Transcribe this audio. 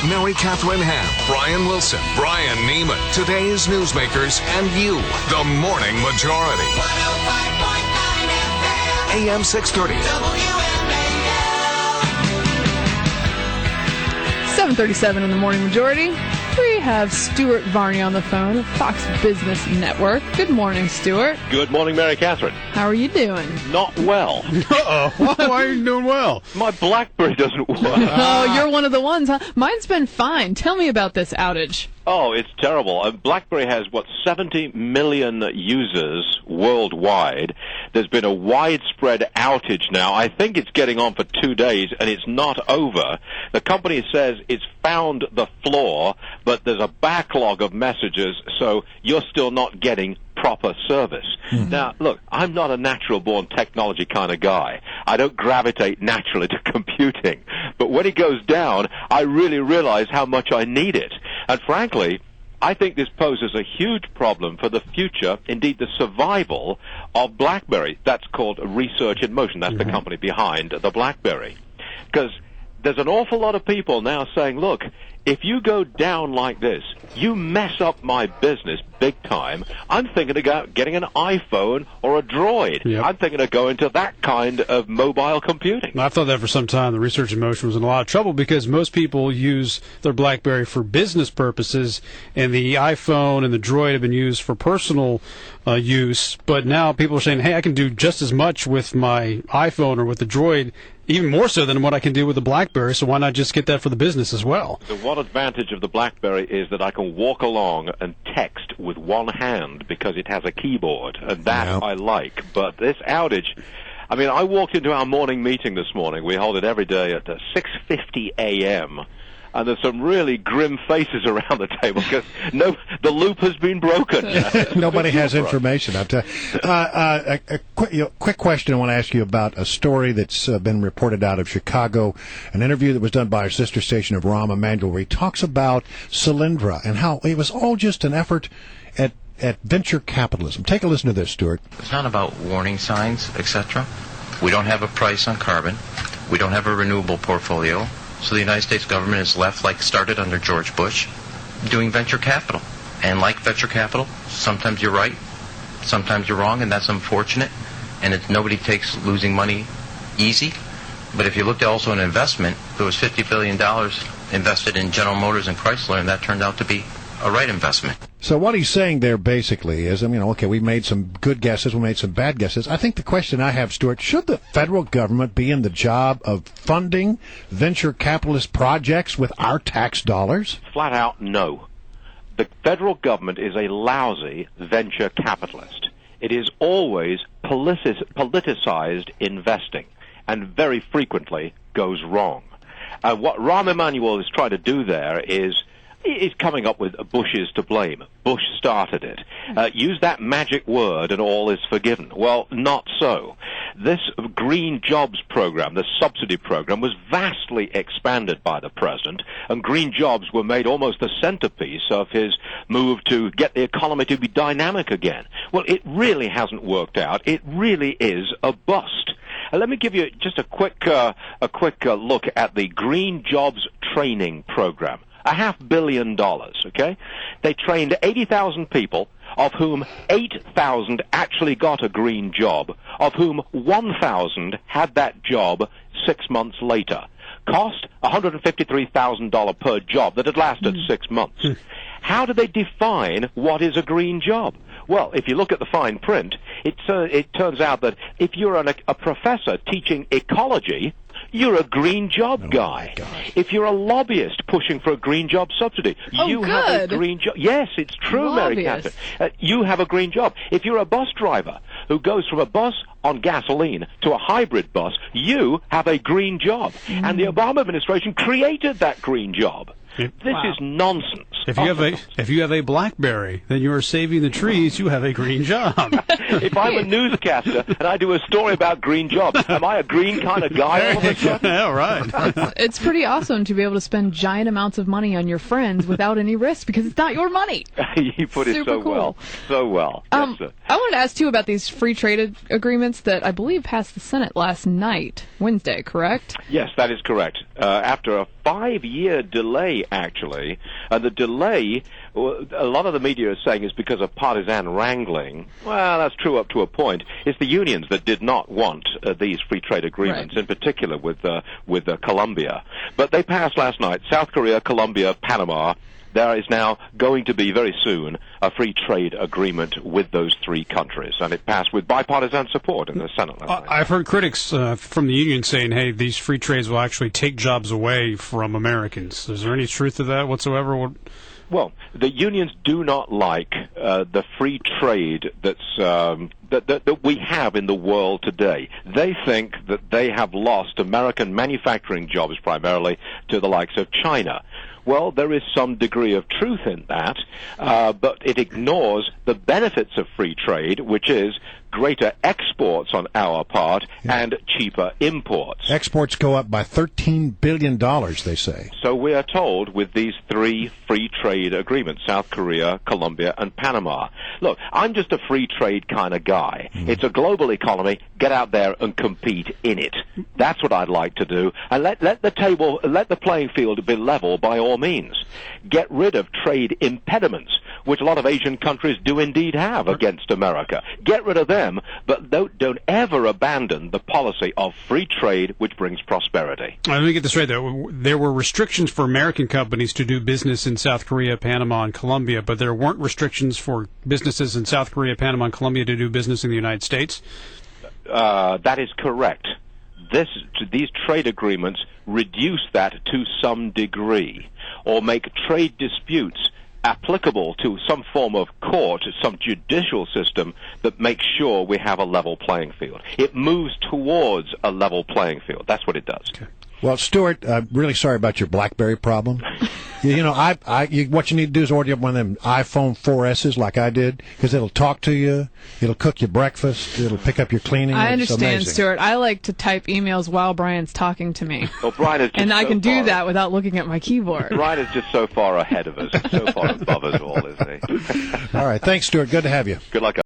Mary Catherine Ham, Brian Wilson, Brian Neiman, today's newsmakers, and you, the Morning Majority. 105.9 FM. AM 630. WMAL. 7:37 in the Morning Majority. We have Stuart Varney on the phone of Fox Business Network. Good morning, Stuart. Good morning, Mary Catherine. How are you doing? Not well. Uh-oh. Why are you doing well? My Blackberry doesn't work. Oh, you're one of the ones, huh? Mine's been fine. Tell me about this outage. Oh, it's terrible. Blackberry has, 70 million users worldwide. There's been a widespread outage now. I think it's getting on for 2 days, and it's not over. The company says it's found the flaw, but there's a backlog of messages, so you're still not getting proper service. Mm-hmm. Now, look, I'm not a natural-born technology kind of guy. I don't gravitate naturally to computing. But when it goes down, I really realize how much I need it. And frankly, I think this poses a huge problem for the future, indeed the survival of BlackBerry. That's called Research in Motion. That's the company behind the BlackBerry. Because there's an awful lot of people now saying, look, if you go down like this, you mess up my business big time. I'm thinking about getting an iPhone or a Droid. Yep. I'm thinking of going to that kind of mobile computing. I've thought that for some time. The Research in Motion was in a lot of trouble because most people use their BlackBerry for business purposes, and the iPhone and the Droid have been used for personal use. But now people are saying, hey, I can do just as much with my iPhone or with the Droid, even more so than what I can do with the BlackBerry, so why not just get that for the business as well? The one advantage of the BlackBerry is that I can walk along and text with one hand because it has a keyboard, and that I like. But this outage, I mean, I walked into our morning meeting this morning. We hold it every day at 6:50 a.m., and there's some really grim faces around the table because the loop has been broken. Nobody has information. I'll tell you. A quick question I want to ask you about a story that's been reported out of Chicago, an interview that was done by our sister station of Rahm Emanuel, where he talks about Solyndra and how it was all just an effort at venture capitalism. Take a listen to this, Stuart. It's not about warning signs, etc. We don't have a price on carbon. We don't have a renewable portfolio. So the United States government is left like started under George Bush, doing venture capital. And like venture capital, sometimes you're right, sometimes you're wrong, and that's unfortunate. And nobody takes losing money easy. But if you looked also at investment, there was $50 billion invested in General Motors and Chrysler, and that turned out to be a right investment. So what he's saying there basically is, okay, we made some good guesses, we made some bad guesses. I think the question I have, Stuart, should the federal government be in the job of funding venture capitalist projects with our tax dollars? Flat out, no. The federal government is a lousy venture capitalist. It is always politicized investing, and very frequently goes wrong. What Rahm Emanuel is trying to do there is he's coming up with Bush is to blame. Bush started it. Use that magic word and all is forgiven. Well, not so. This green jobs program, the subsidy program, was vastly expanded by the president, and green jobs were made almost the centerpiece of his move to get the economy to be dynamic again. Well, it really hasn't worked out. It really is a bust. Let me give you just a quick look at the green jobs training program. $500 million, okay? They trained 80,000 people, of whom 8,000 actually got a green job, of whom 1,000 had that job 6 months later. Cost $153,000 per job that had lasted 6 months. How do they define what is a green job? Well, if you look at the fine print, it turns out that if you're a professor teaching ecology, you're a green job guy. If you're a lobbyist pushing for a green job subsidy, you have a green job. Yes, it's true, Mary Catherine. You have a green job. If you're a bus driver who goes from a bus on gasoline to a hybrid bus, you have a green job. And the Obama administration created that green job. This is nonsense. If you have a BlackBerry, then you are saving the trees. You have a green job. If I'm a newscaster and I do a story about green jobs, am I a green kind of guy all of a sudden? Yeah, right. It's pretty awesome to be able to spend giant amounts of money on your friends without any risk because it's not your money. You put it Super so cool. well. So well. Yes, sir. I wanted to ask, too, about these free trade agreements that I believe passed the Senate last night, Wednesday, correct? Yes, that is correct. After a 5-year delay, actually, and the delay, a lot of the media is saying, is because of partisan wrangling. Well, that's true up to a point. It's the unions that did not want these free trade agreements, Right. in particular with Colombia. But they passed last night. South Korea, Colombia, Panama. There is now going to be very soon a free trade agreement with those three countries, and it passed with bipartisan support in the Senate last night. I've heard critics from the union saying, hey, these free trades will actually take jobs away from Americans. Is there any truth to that whatsoever? Well, the unions do not like the free trade that we have in the world today. They think that they have lost American manufacturing jobs primarily to the likes of China. Well, there is some degree of truth in that, but it ignores the benefits of free trade, which is greater exports on our part and cheaper imports. Exports go up by $13 billion, they say. So we are told with these three free trade agreements, South Korea, Colombia, and Panama. Look, I'm just a free trade kind of guy. It's a global economy. Get out there and compete in it. That's what I'd like to do. And let the playing field be level by all means. Get rid of trade impediments, which a lot of Asian countries do indeed have against America. Get rid of them, but don't ever abandon the policy of free trade, which brings prosperity. Let me get this right, though. There were restrictions for American companies to do business in South Korea, Panama, and Colombia, but there weren't restrictions for businesses in South Korea, Panama, and Colombia to do business in the United States? That is correct. These trade agreements reduce that to some degree, or make trade disputes applicable to some form of court, some judicial system that makes sure we have a level playing field. It moves towards a level playing field. That's what it does. Okay. Well, Stuart, I'm really sorry about your BlackBerry problem. What you need to do is order up one of them iPhone 4S's like I did, because it'll talk to you, it'll cook you breakfast, it'll pick up your cleaning. I It's understand, amazing. Stuart. I like to type emails while Brian's talking to me. Well, Brian is just And I so can do far- that without looking at my keyboard. Brian is just so far ahead of us, so far above us all, isn't he? All right. Thanks, Stuart. Good to have you. Good luck.